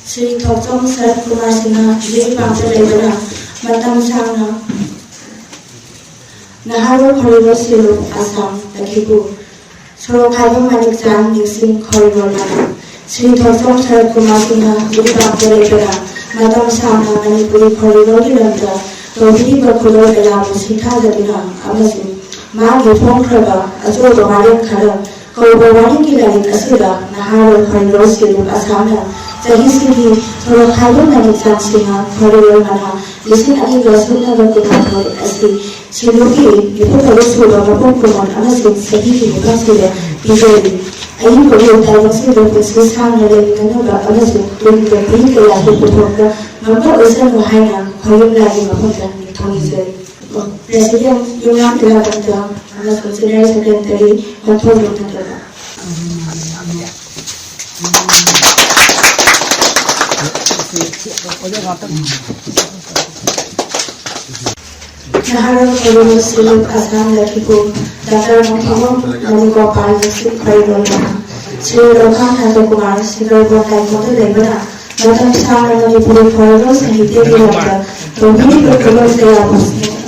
Sri Thokchong Sarat Kumar Singha Jiri Pangsa Lebana Matam Sangna Naharo Corridor Silu Assam Lakipu Soro Khaibam Manik Chan Nixing Corridor Mana Sri Thokchong Sarat Kumar Singha Jiri Pangsa Lebana Matam Sangna Manipuri Corridor Dilanda Tobiri Bakulo Belamu Sitha Zadina Amasu Magi Pongkraba Azo Bamarin Karam Kauba Wani Kilalit Asira Naharo Corridor Silu Assamna Jahisihi Soro Khaibam Manik Chan Singha Corridor Mana Lisin Ani Rasuna Bakuna Asri Siluki Yupu Suba Mapongkumon Amasin Sahihi Mukasira Bijoli Ayin Koyo Taiwasi Dopesi Sangha Levinanoba Amasin Tuni Dopini Kaya Hukutoka Maka Usan Muhaina Koyum Lagi Mapunta Nitongizari Presiden Yunam Ilakanta Amasin Senari Secretary Kontrol Yunataba Naharo Corridor Silu Assam Lakipu Dr. Nongthongom Manigopal Nixing Corridor Mana Sri Lokhan Nandakumar Sigar Bokai Motor Lebana Matam Sangha Manipuri Corridor Sahitya Dilanda Tobiri Bakulo Belamu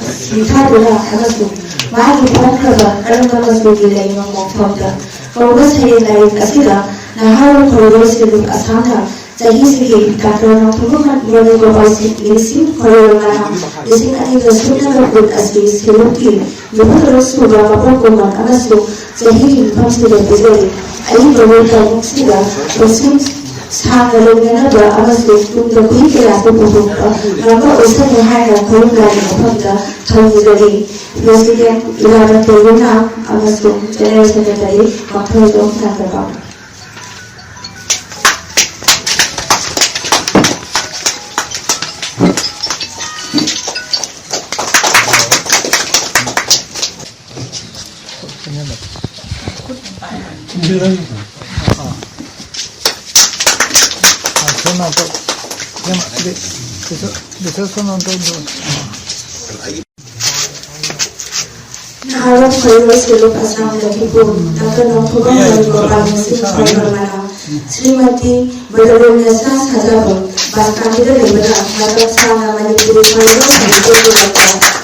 Sitha Dula Amasu Magi Pongkraba Karambaka Sugi Leima Mokthongda Kauba Sayin Larit Asira Naharo Corridor Silu Assamna Jahisihi Dr. Nongthongom Manigopal Nixing Corridor Mana Lisin Ani Rasuna Bakun Asri Siluki Yupu Suba Mapongkumon Amasu Jahihi Pamsida Bijoli Ayin Babu Taimuksida Rosim Sangha Levinanoba Amasu Tunda Kuhikila Hukutoka Maka Usan Muhaina Koyum Lagi Mapunta Tongizari Presiden Ilakanta Yunam Amasu General Secretary Kontrol Yunataba Naharo Corridor Silu Assam Lakipu Dr. Nongthongom Manigopal Nixing Corridor Mana Srimati Badarunyasa Sajabam Baskandida Lebana Matam Sangha Manipuri Corridor Sahitya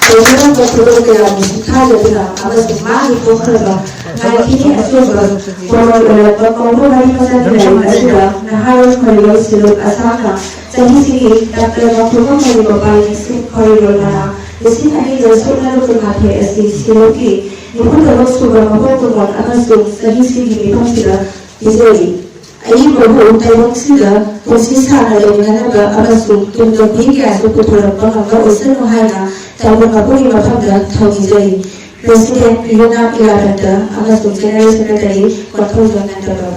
Dilanda Tobiri Bakulo Belamu Sitha Zadina Amasu Magi Pongkraba Naikini Asuba Borolaba Kauba Wani Kilalit Asira Naharo Corridor Silu Assamna Jahisihi Dr. Nongthongom Manigopal Nixing Corridor Mana Lisin Ani Rasuna Bakuna Asri Siluki Yupu Suba Mapongkumon Amasu Jahisihi Pamsida Bijoli Ayin Babu Taimuksida Rosim Sangha Levinanoba Amasu Tunda Kuhikila Hukutoka Maka Usan Muhaina Taimuksida Mapungta Tongizari Presiden Yunam Ilakanta Amasu General Secretary Kontrol Yunataba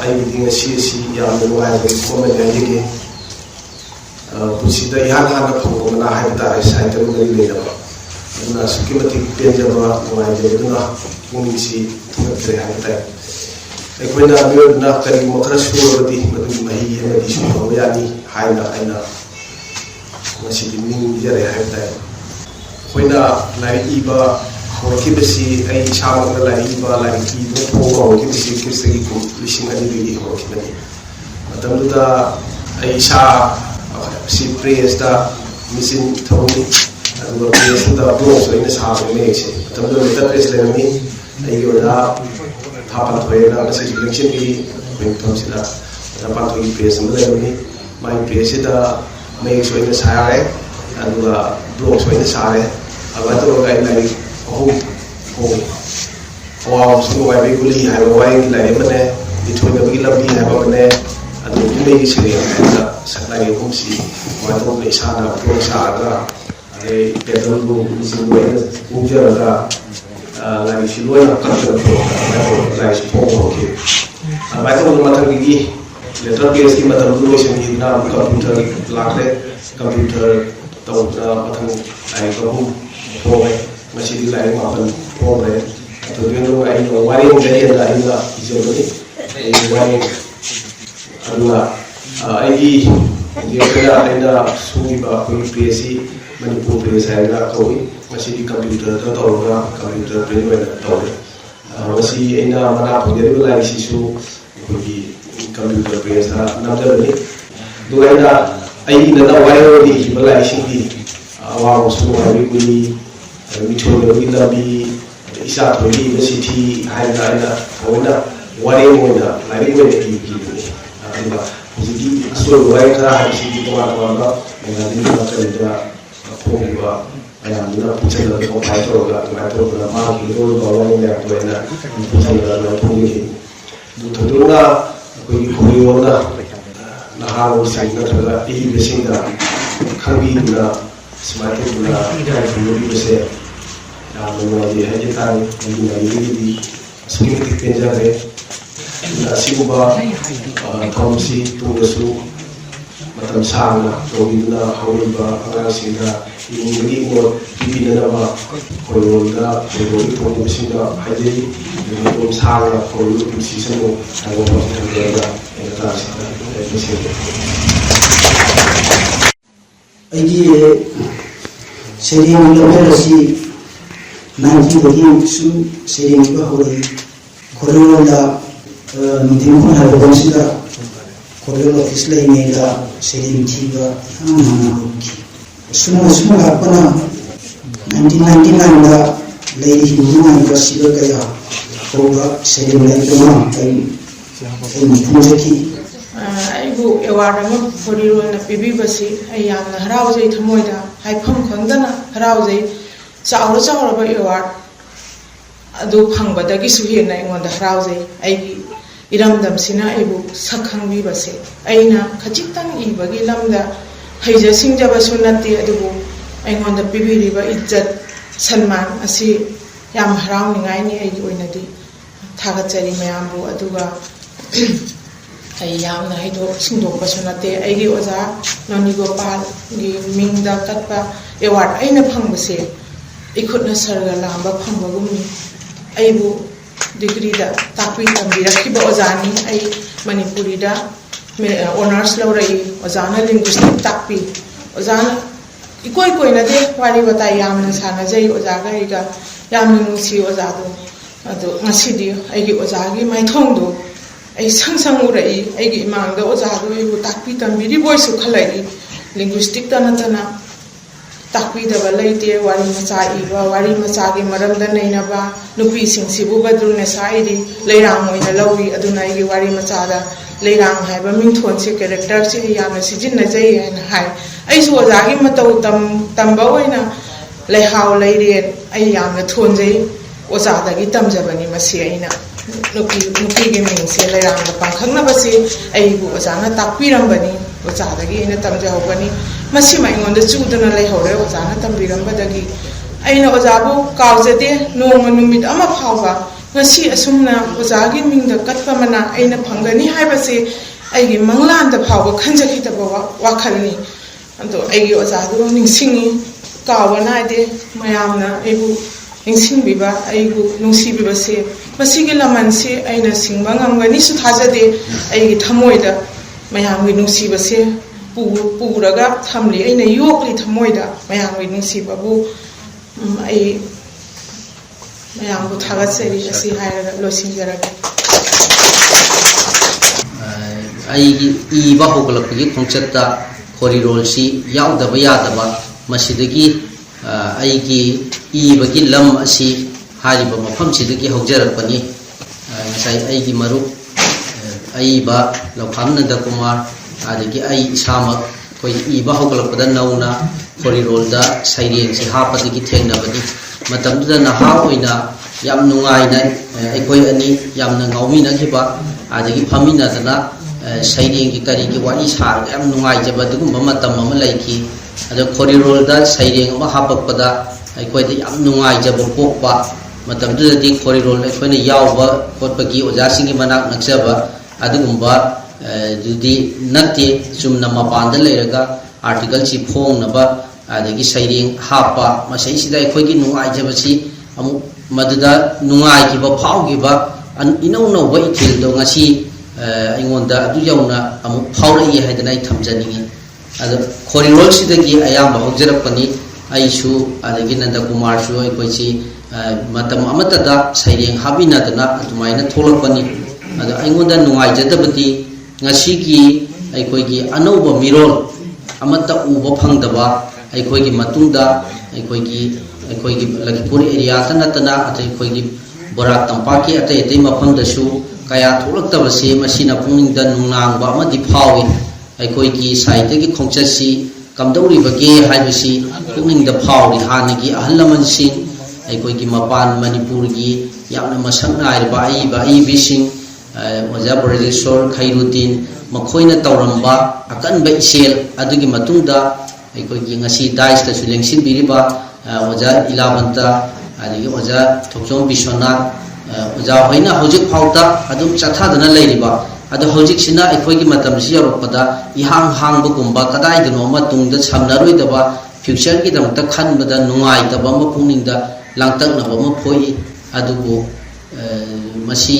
Ayin Ngasi Yang Menunggu Komen Yang Pusida Yang Hana Pungkumana Haibta Saitan Dari Ledaba Aduna Sukimati Penjaba Mengajar Mungisi Tunatre Haibta Ekoina Biodna Kari Mokra Surabati Madu Mahi Hamadi Sumayani Haina Aina Ngasi Ming Jare Haibta Ekoina Lai Iba Horkibasi Ai Samang Lai Iba Lai Iba Pogo Horkibasi Kirsagi Lising Ani Bigi Horkibani Matamduda Ai Sa Si Priesta Misin Thoni Aduga Priesta Bronze Aina Sa Mekse Matamduda Mita Preslemi Ai Yoda Thapan Thoyena Nasi Election Ki Pingthomsida Thapan Thoyi Priesta Mudani Mai Priesta Mekse Aina Sare Aduga Bronze Aina Sare Abato Gai Lai Wow, so I regularly have a wine like Mane, between the Villabi have a Mane, and the Village and Sakai Humsi, Mato Nisana, Prosaga, a Pedro Ujara, like Shilua, like Pogo. I told Matagi, the Turkish scheme at the Lucian in now computer, computer, I go home. Masih lain makan pore, tapi kalau air waring jadi ada ina isori, waring adalah air dia kerja ada sungai bakul PSC Manipur PSC ada kau masih di komputer atau orang komputer print ada tahu, masih ina mana pun jadi lagi sisu ꯑꯩꯈꯣꯏꯒꯤ computer ꯄꯦꯖꯇ ꯅꯝꯖꯕꯅꯤ ꯑꯗꯨꯒ ꯑꯩꯅ ꯑꯩꯒꯤ ꯅꯠꯇ ꯋꯥꯔꯦꯡꯗ ꯏꯈꯤꯕ ꯂꯥꯏꯔꯤꯛꯁꯤꯡꯗꯤ ꯑꯋꯥꯕꯁꯨ ꯅꯨꯡꯉꯥꯏꯕꯤ ꯃꯤꯊꯣꯏꯕꯒꯤ ꯂꯝꯕꯤ ꯏꯆꯥ ꯊꯣꯏꯒꯤ ꯏꯕ ꯆꯤꯊꯤ ꯍꯥꯏꯅ ꯑꯩꯅ ꯊꯑꯣꯏꯅ ꯋꯥꯔꯦꯡ ꯑꯣꯏꯅ ꯂꯥꯏꯔꯤꯛ ꯑꯣꯏꯅ ꯏꯈꯤꯕꯅꯤ ꯑꯗꯨꯒ ꯍꯧꯖꯤꯛꯀꯤ ꯑꯁꯣꯏꯕ ꯋꯥꯔꯦꯡ ꯈꯔ ꯍꯥꯏꯕꯁꯤꯗꯤ ꯇꯣꯉꯥꯟ ꯇꯣꯉꯥꯟꯕ ꯃꯦꯒꯥꯖꯤꯟꯗ ꯀꯔꯤꯗ ꯐꯣꯡꯈꯤꯕ ꯃꯌꯥꯝꯗꯨꯅ ꯄꯨꯟꯁꯤꯜꯂꯒ ꯀꯝꯄꯥꯏꯜ ꯇꯧꯔꯒ ꯑꯗꯨꯃꯥꯏꯅ ꯇꯧꯗꯅ ꯃꯥꯒꯤ ꯑꯔꯣꯏꯕ ꯋꯥꯔꯦꯡ ꯃꯌꯥꯝꯗꯣ ꯑꯩꯅ ꯄꯨꯟꯁꯤꯜꯂꯒ ꯑꯗꯨꯃꯥꯏꯅ ꯐꯣꯡꯈꯤ ꯑꯗꯨ ꯊꯣꯏꯗꯣꯛꯅ ꯑꯩꯈꯣꯏꯒꯤ ꯈꯣꯔꯤꯔꯣꯜꯅ ꯅꯍꯥꯔꯣꯜꯁꯤꯡ ꯅꯠꯇ꯭ꯔꯒ ꯏꯕꯁꯤꯡꯗ ꯈꯪꯕꯤꯗꯨꯅ ꯁꯨꯃꯥꯏꯅ ꯇꯧꯗꯅ ꯏꯀꯥꯏꯈꯨꯝꯅꯔꯤꯕꯁꯦ ꯌꯥꯝꯅ ꯅꯨꯡꯉꯥꯏꯖꯩ ꯍꯥꯏꯖ ꯇꯥꯔꯦ ꯑꯩꯒꯤ ꯂꯥꯏꯔꯤꯛꯒꯤꯗꯤ ꯑꯁꯨꯛꯀꯤ ꯃꯇꯤꯛ ꯄꯦꯟꯖꯔꯦ ꯑꯗꯨꯅ ꯑꯁꯤꯒꯨꯝꯕ ꯊꯧꯔꯝꯁꯤ ꯇꯨꯡꯗꯁꯨ ꯃꯇꯝ ꯁꯥꯡꯅ ꯇꯧꯕꯤꯗꯨꯅ ꯍꯧꯔꯤꯕ ꯑꯉꯥꯡꯁꯤꯡꯗ ꯏꯅꯤꯡꯕꯒꯤ ꯃꯣꯠ ꯄꯤꯕꯤꯅꯅꯕ ꯈꯣꯏꯔꯣꯜꯗ ꯈꯣꯏꯔꯣꯜꯒꯤ ꯊꯧꯔꯝꯁꯤꯡꯗ ꯍꯥꯏꯖꯔꯤ ꯑꯗꯨꯝ ꯁꯥꯡꯅ ꯈꯣꯏꯔꯣꯜꯒꯤ ꯄꯨꯟꯁꯤꯁꯤꯡꯕꯨ ꯍꯥꯏꯕ ꯊꯝꯖꯔꯒ ꯑꯩꯅ ꯀ꯭ꯂꯥꯁꯁꯤꯗ ꯂꯣꯏꯁꯤꯟꯖꯔꯤ ꯑꯩꯒꯤ ꯁꯩꯔꯦꯡ ꯂꯧꯐꯦꯜ ꯑꯁꯤ 90ꯗꯒꯤ ꯁꯨꯝ ꯁꯩꯔꯦꯡ ꯏꯕ ꯍꯧꯔꯛꯏ ꯈꯣꯔꯤꯔꯣꯜꯗ ꯅꯨꯡꯊꯤꯜ ꯍꯥꯏꯕꯗꯁꯤꯗ ꯈꯣꯔꯤꯔꯣꯜ ꯑꯣꯐꯤꯁ ꯂꯩꯔꯤꯉꯩꯗ ꯁꯩꯔꯦꯡ ꯊꯤꯕ ꯌꯥꯝ ꯍꯥꯟꯅ ꯍꯧꯈꯤ ꯁꯨꯝ ꯂꯥꯛꯄꯅ 1999ꯗ ꯂꯩꯔꯤ ꯅꯨꯡꯉꯥꯏꯕ ꯁꯤꯕ ꯀꯌꯥ ꯍꯧꯕ ꯁꯩꯔꯦꯡ ꯂꯩꯗꯨꯅ ꯑꯩꯅ ꯐꯣꯡꯖꯈꯤ ꯑꯩꯕꯨ ꯑꯦꯋꯥꯔꯗ ꯑꯃ ꯈꯣꯔꯤꯔꯣꯜꯅ ꯄꯤꯕꯤꯕꯁꯤ ꯑꯩ ꯌꯥꯝꯅ ꯍꯔꯥꯎꯖꯩ ꯊꯃꯣꯏꯗ ꯍꯥꯏꯐꯝ ꯈꯪꯗꯅ ꯍꯔꯥꯎꯖꯩ ꯆꯥꯎꯔꯕ ꯑꯦꯋꯥꯔꯗ ꯑꯗꯨ ꯐꯪꯕꯗꯒꯤꯁꯨ ꯍꯦꯟꯅ ꯑꯩꯉꯣꯟꯗ ꯍꯔꯥꯎꯖꯩ ꯑꯩꯒꯤ ꯏꯔꯝꯗꯝꯁꯤꯅ ꯑꯩꯕꯨ ꯁꯛ ꯈꯪꯕꯤꯕꯁꯦ ꯑꯩꯅ ꯈꯖꯤꯛꯇꯪ ꯏꯕꯒꯤ ꯂꯝꯗ ꯍꯩꯖ ꯁꯤꯡꯖꯕꯁꯨ ꯅꯠꯇꯦ ꯑꯗꯨꯕꯨ ꯑꯩꯉꯣꯟꯗ ꯄꯤꯕꯤꯔꯤꯕ ꯏज्ꯖꯠ ꯁꯟꯃꯥꯟ ꯑꯁꯤ ꯌꯥꯝ ꯍꯔꯥꯎꯅꯤꯡꯉꯥꯏꯅꯤ ꯑꯩꯒꯤ ꯑꯣꯏꯅꯗꯤ ꯊꯥꯒꯠꯆꯔꯤ ꯃꯌꯥꯝꯕꯨ ꯑꯗꯨꯒ ꯑꯩ ꯌꯥꯝꯅ ꯍꯩꯗꯣꯛ ꯁꯤꯡꯗꯣꯛꯄꯁꯨ ꯅꯠꯇꯦ ꯑꯩꯒꯤ ꯑꯣꯖꯥ ꯅꯣꯅꯤꯒꯣꯄꯥꯜꯒꯤ ꯃꯤꯡꯗ ꯀꯠꯄ ꯑꯦꯋꯥꯔꯗ ꯑꯩꯅ ꯐꯪꯕꯁꯦ इखुदना सरगा लांबा फंगबगुमनी अयबु डिग्रीदा ताकवी तंबिरखिबा ओजानी अय मणिपुरीदा ऑनर्स लौरई ओजाना लिंग्विस्टिक ताकवी ओजाना इकोय कोइनदे वारी बता यामना सानाजै ओजागा इगा यामना नुसी ओजादो अदो ngasiदी अयगी ओजागी माइथोंदो अय संग उरई अयगी इमांगदा ओजादो अयबु ताकवी तंबिरी बोयसु खलाई लिंग्विस्टिक तनतना ताकवीदबा लेते वारी मचा इबा वारी मचागी मरमदा नैनबा नुपी सिंगसिबु बद्रुने साइदी लेरांग ओइना लौई अदुना अयगी वारी मचादा लेरांग हाइबा मिंथोन से कैरेक्टर से यामना सिजिन्ना जै हैन हाय अयसु ओजागी मतौ तंबा ओइना लेहाव लेरे अय यामना थोनजै ओजादागी तमजबनी मसी अइना नुपी गे मिंगसे लेरांग पांखंगनबसे अयबु ओजाना ताकपीरंबनी ओजादागी अइना तमजहौबनी मसी माइंगोंदा चुदना लेहौरे ओजाना तंबिरंबदगी अइना ओजाबु कावजदे नोंग नुमित अमा फावबा ngasi asumna ojaagi mingda katpamana aina phangani haibase aigi manglan da phawa khanjaki da bawa wakhalni ando aigi ojadu ningsingi kawana de mayamna aibu ningsingbiba aigu nungsibiba se masigi laman se aina singba ngamgani su thajade aigi thamoida mayamgi nungsiba se puraga thamli aina yokli thamoida mayamgi nungsiba bu ai mayambu thagatseri asi hairaga losinjaraga aigi iba hogalapagi khongchatta khorirol si yaudaba yadaba masidagi aigi ibagi lam asi hariba mafam sidagi haujarapani ngasai aigi marup aiba lokhamnanda kumar adagi ai isama koi iba hogalapada nauna khorirol da saireng si hapadagi thengnabani matamda naha oina yam nungaina ekoi ani yamna ngaumina khiba adagi phamina dana saireng ki kari ki wani sar yam nungai jaba dugum matam ama laiki ada khorirol da saireng ama hapakpada ekoi da yam nungai jaba pokpa matamda di khorirol ekoi na yawba khotpagi oja singi manak nakjaba adugumba dudi natte sumna mapanda leiraga article chi phong naba adagi saireng hapa masai sida ekoi gi nungai jaba si amu maduda nungai ki ba phau gi ba inau no ba ithil do ngasi aingonda adu yauna amu phaurai haidana I thamjani adu khorirol sidagi ayamba hojjarapani aisu adagi nanda kumar su ekoi chi matam amata da saireng habina dana atumaina tholapani ꯑꯗꯣ ꯑꯩꯉꯣꯟꯗ ꯅꯨꯡꯉꯥꯏꯖꯗꯕꯗꯤ ꯉꯁꯤꯒꯤ ꯑꯩꯈꯣꯏꯒꯤ ꯑꯅꯧꯕ ꯃꯤꯔꯣꯜ ꯑꯃꯠꯇ ꯎꯕ ꯐꯪꯗꯕ ꯑꯩꯈꯣꯏꯒꯤ ꯃꯇꯨꯡꯗ ꯑꯩꯈꯣꯏꯒꯤ ꯂꯈꯤꯄꯨꯔ ꯑꯦꯔꯤꯌꯥꯗ ꯅꯠꯇꯅ ꯑꯩꯈꯣꯏꯒꯤ ꯕꯣꯔꯥꯛ ꯇꯝꯄꯥꯛꯀꯤ ꯑꯇꯩ ꯑꯇꯩ ꯃꯐꯝꯗꯁꯨ ꯀꯌꯥ ꯊꯣꯛꯂꯛꯇꯕꯁꯤ ꯃꯁꯤꯅ ꯄꯨꯛꯅꯤꯡꯗ ꯅꯨꯡꯅꯥꯡꯕ ꯑꯃꯗꯤ ꯐꯥꯎꯏ ꯑꯩꯈꯣꯏꯒꯤ ꯁꯥꯍꯤꯇ꯭ꯌꯒꯤ ꯈꯣꯡꯆꯠꯁꯤ ꯀꯝꯗꯧꯔꯤꯕꯒꯦ ꯍꯥꯏꯕꯁꯤ ꯄꯨꯛꯅꯤꯡꯗ ꯐꯥꯎꯔꯤ ꯍꯥꯟꯅꯒꯤ ꯑꯍꯜ ꯂꯃꯟꯁꯤꯡ ꯑꯩꯈꯣꯏꯒꯤ ꯃꯄꯥꯟ ꯃꯅꯤꯄꯨꯔꯒꯤ ꯌꯥꯝꯅ ꯃꯁꯛ ꯅꯥꯏꯔꯕ ꯑꯏꯕꯤꯁꯤꯡ ꯑꯣꯖꯥ ꯕ꯭ꯔꯖꯦꯁꯣꯔ ꯈꯩꯔꯨꯗꯤꯟ ꯃꯈꯣꯏꯅ ꯇꯧꯔꯝꯕ ꯑꯀꯟꯕ ꯏꯆꯦꯜ ꯑꯗꯨꯒꯤ ꯃꯇꯨꯡꯗ ꯑꯩꯈꯣꯏꯒꯤ ꯉꯁꯤ ꯗꯥꯏꯁꯇꯁꯨ ꯂꯦꯡꯁꯤꯟꯕꯤꯔꯤꯕ ꯑꯣꯖꯥ ꯏꯂꯥꯕꯟꯇ ꯑꯗꯒꯤ ꯑꯣꯖꯥ ꯊꯣꯛꯆꯣꯝ ꯕꯤꯁ꯭ꯋꯅꯥꯊ ꯑꯣꯖꯥ ꯍꯣꯏꯅ ꯍꯧꯖꯤꯛ ꯐꯥꯎꯗ ꯑꯗꯨꯝ ꯆꯠꯊꯗꯅ ꯂꯩꯔꯤꯕ ꯑꯗꯣ ꯍꯧꯖꯤꯛꯁꯤꯅ ꯑꯩꯈꯣꯏꯒꯤ ꯃꯇꯝꯁꯤ ꯌꯧꯔꯛꯄꯗ ꯏꯍꯥꯡ ꯍꯥꯡꯕꯒꯨꯝꯕ ꯀꯗꯥꯏꯗꯅꯣꯃ ꯇꯨꯡꯗ ꯁꯝꯅꯔꯣꯏꯗꯕ ꯐ꯭ꯌꯨꯆꯔꯒꯤꯗꯃꯛꯇ ꯈꯟꯕꯗ ꯅꯨꯡꯉꯥꯏꯇꯕ ꯑꯃ ꯄꯨꯛꯅꯤꯡꯗ ꯂꯥꯡꯇꯛꯅꯕ ꯑꯃ ꯄꯣꯛꯏ ꯑꯗꯨꯕꯨ ꯃꯁꯤ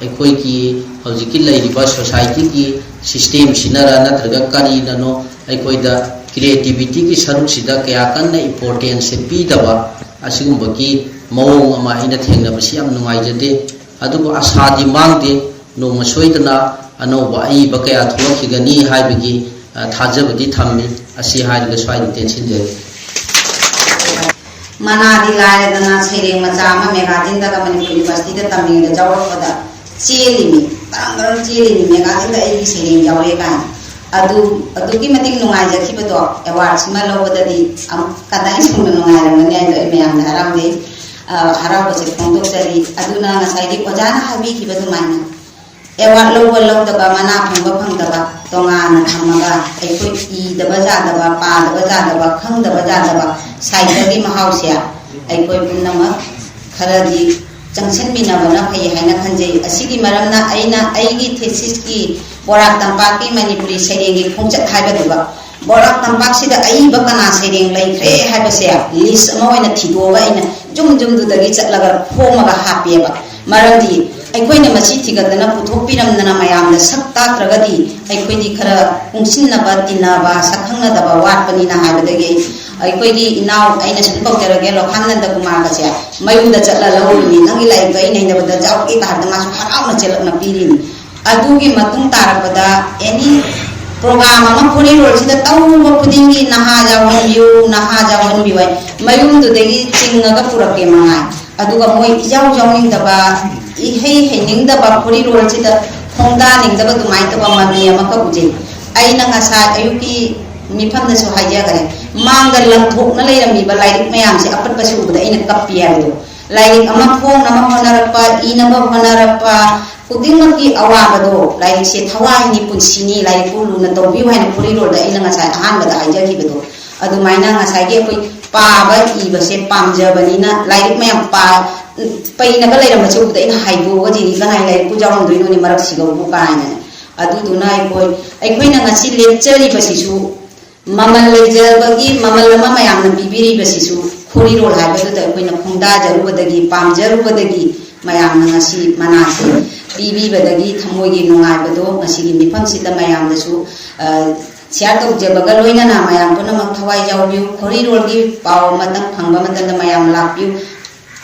ꯑꯩꯈꯣꯏꯒꯤ ꯍꯧꯖꯤꯛꯀꯤ ꯂꯩꯔꯤꯕ ꯁꯣꯁꯥꯏꯇꯤꯒꯤ ꯁꯤꯁꯇꯦꯝꯁꯤꯅꯔ ꯅꯠꯇ꯭ꯔꯒ ꯀꯔꯤꯅꯅꯣ ꯑꯩꯈꯣꯏꯗ ꯀ꯭ꯔꯤꯌꯦꯇꯤꯕꯤꯇꯤꯒꯤ ꯁꯔꯨꯛꯁꯤꯗ ꯀꯌꯥ ꯀꯟꯅ ꯏꯝꯄꯣꯔꯇꯦꯟꯁꯁꯦ ꯄꯤꯗꯕ ꯑꯁꯤꯒꯨꯝꯕꯒꯤ ꯃꯑꯣꯡ ꯑꯃ ꯑꯩꯅ ꯊꯦꯡꯅꯕꯁꯤ ꯌꯥꯝ ꯅꯨꯡꯉꯥꯏꯖꯗꯦ ꯑꯗꯨꯕꯨ ꯑꯁꯥꯗꯤ ꯃꯥꯡꯗꯦ ꯅꯣꯡꯃ ꯁꯣꯏꯗꯅ ꯑꯅꯧꯕ ꯑꯏꯕ ꯀꯌꯥ ꯊꯣꯛꯂꯛꯈꯤꯒꯅꯤ ꯍꯥꯏꯕꯒꯤ ꯊꯥꯖꯕꯗꯤ ꯊꯝꯃꯤ ꯑꯁꯤ ꯍꯥꯏꯔꯒ ꯁ꯭ꯋꯥꯏꯗ ꯇꯦꯟꯁꯤꯟꯖꯔꯤ ꯃꯅꯥꯗꯤ ꯂꯥꯏꯔꯗꯅ ꯁꯩꯔꯦꯡ ꯃꯆꯥ ꯑꯃ ꯃꯦꯒꯥꯖꯤꯟꯗꯒ ꯃꯅꯤꯄꯨꯔ ꯌꯨꯅꯤꯚꯔꯁꯤꯇꯤꯗ ꯇꯝꯃꯤꯉꯩꯗ ꯌꯥꯎꯔꯛꯄꯗ ꯆꯦꯜꯂꯤꯃꯤ ꯀꯔꯝ ꯆꯦꯜꯂꯤꯃꯤ ꯃꯦꯒꯥꯖꯤꯟꯗ ꯑꯩꯒꯤ ꯁꯩꯔꯦꯡ ꯌꯥꯎꯔꯦ ꯀꯥꯏꯅ ꯑꯗꯨꯛꯀꯤ ꯃꯇꯤꯛ ꯅꯨꯡꯉꯥꯏꯖꯈꯤꯕꯗꯣ ꯑꯦꯋꯥꯔꯗꯁꯤꯃ ꯂꯧꯕꯗꯗꯤ ꯀꯗꯥꯏ ꯁꯨꯝꯅ ꯅꯨꯡꯉꯥꯏꯔꯝꯒꯅꯤ ꯍꯥꯏꯕꯗꯣ ꯑꯩ ꯃꯌꯥꯝꯅ ꯍꯔꯥꯎꯖꯩ ꯍꯔꯥꯎꯕꯁꯦ ꯐꯣꯡꯗꯣꯛꯆꯔꯤ ꯑꯗꯨꯅ ꯉꯁꯥꯏꯒꯤ ꯑꯣꯖꯥꯅ ꯍꯥꯏꯕꯤꯈꯤꯕ ꯑꯗꯨꯃꯥꯏꯅ ꯑꯦꯋꯥꯔꯗ ꯂꯧꯕ ꯂꯧꯗꯕ ꯃꯅꯥ ꯐꯪꯕ ꯐꯪꯗꯕ ꯇꯣꯉꯥꯟꯅ ꯊꯝꯃꯒ ꯑꯩꯈꯣꯏ ꯏꯗꯕ ꯌꯥꯗꯕ ꯄꯥꯗꯕ ꯌꯥꯗꯕ ꯈꯪꯗꯕ ꯌꯥꯗꯕ ꯁꯥꯍꯤꯇ꯭ꯌꯒꯤ ꯃꯍꯥꯎꯁꯦ ꯑꯩꯈꯣই ꯄꯨꯝꯅꯃꯛ ꯈꯔꯗꯤ ꯆꯪꯁꯤꯟꯃꯤꯟꯅꯕꯅ ꯐꯩ ꯍꯥꯏꯅ ꯈꯟꯖꯩ ꯑꯁꯤꯒꯤ ꯃꯔꯝꯅ ꯑꯩꯅ ꯑꯩꯒꯤ ꯊꯦꯁꯤꯁꯀꯤ ꯕꯣꯔꯥꯛ ꯇꯝꯄꯥꯛꯀꯤ ꯃꯅꯤꯄꯨꯔꯤ ꯁꯩꯔꯦꯡꯒꯤ ꯈꯣꯡꯆꯠ ꯍꯥꯏꯕꯗꯨꯒ ꯕꯣꯔꯥꯛ ꯇꯝꯄꯥꯛꯁꯤꯗ ꯑꯏꯕ ꯀꯅꯥ ꯁꯩꯔꯦꯡ ꯂꯩꯈ꯭ꯔꯦ ꯍꯥꯏꯕꯁꯦ ꯂꯤꯁ ꯑꯃ ꯑꯣꯏꯅ ꯊꯤꯗꯣꯛꯑꯒ ꯑꯩꯅ ꯖꯨꯝꯗꯨꯗꯒꯤ ꯆꯠꯂꯒ ꯈꯣꯝꯃꯒ ꯍꯥꯞꯄꯦꯕ ꯃꯔꯝꯗꯤ ꯑꯩꯈꯣꯏꯅ ꯃꯁꯤ ꯊꯤꯒꯠꯇꯅ ꯄꯨꯊꯣꯛꯄꯤꯔꯝꯗꯅ ꯃꯌꯥꯝꯗ ꯁꯛ ꯇꯥꯛꯇ꯭ꯔꯒꯗꯤ ꯑꯩꯈꯣꯏꯗꯤ ꯈꯔ ꯄꯨꯡꯁꯤꯟꯅꯕ ꯇꯤꯟꯅꯕ ꯁꯛꯈꯪꯅꯗꯕ ꯋꯥꯠꯄꯅꯤꯅ ꯍꯥꯏꯕꯗꯒꯤ ꯑꯩꯈꯣꯏꯒꯤ ꯏꯅꯥꯎ ꯑꯩꯅ ꯁꯨꯝ ꯀꯧꯖꯔꯒꯦ ꯂꯣꯈꯥꯝ ꯅꯟꯗꯀꯨꯃꯥꯔꯒꯁꯦ ꯃꯌꯨꯝꯗ ꯆꯠꯂ ꯂꯧꯔꯤꯅꯤ ꯅꯪꯒꯤ ꯂꯥꯏꯔꯤꯛꯇꯣ ꯑꯩꯅ ꯍꯩꯅꯕꯗ ꯆꯥꯎꯔꯛꯏ ꯍꯥꯏꯕꯗ ꯃꯥꯁꯨ ꯍꯔꯥꯎꯅ ꯆꯦꯜꯂꯛꯅ ꯄꯤꯔꯤꯅꯤ ꯑꯗꯨꯒꯤ ꯃꯇꯨꯡ ꯇꯥꯔꯛꯄꯗ ꯑꯦꯅꯤ program ama phuri rol sida tawba khudingi naha jawon biwai mayum du degi chinga ga purake mangai aduga moi ijaw jawning daba ihei hening daba phuri rol sida khongda ning daba dumai daba mami ama ka uje aina ngasa ayuki mifam da so haja gare mangal lam thok na leirami ba lairik mayam se apat pasu ubda aina kappiya do lairik ama khong nama honarapa inama honarapa kudingmaki awabado lairik se thawai ni punsini lairik pulu na tobi haina phuri rol da aina ngasa ahan bada haja ki bedo adu maina ngasa ge koi pa ba i ba se pamjabani na lairik mayam pa paina ga leiram chu ubda aina haido ga jini ga nai lairik pu jawon doino ni marak sigo bu kaina adu duna ai na ngasi lecture basisu mamal lejabagi mamal lama mayam na bibiri basisu phuri rol haibadu da koina khongda jarubadagi pamjarubadagi mayam na ngasi manasi bibi badagi thamogi nungai bado ngasi gi mifam sita mayam da su share to jabaga loina na mayam puna mak thawai jawbiu phuri rol gi paw matang phangba matan da mayam lakpiu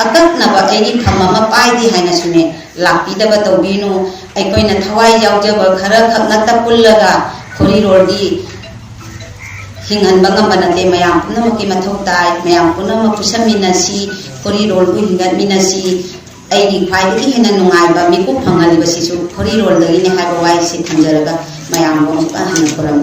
atak na ba ai phama ma pai di haina sune lakpi da ba tawbinu ai koina thawai jawjaba khara khakna tapullaga phuri rol gi hingan bangam banate mayam puna maki mathau tai mayam puna ma pusaminasi phuri rol bu hingan minasi ai gi phai di hena nungai ba mi ku phangali basisu phuri rol dagi ne ha ba wai si thamjaraga mayam bo pa hana koram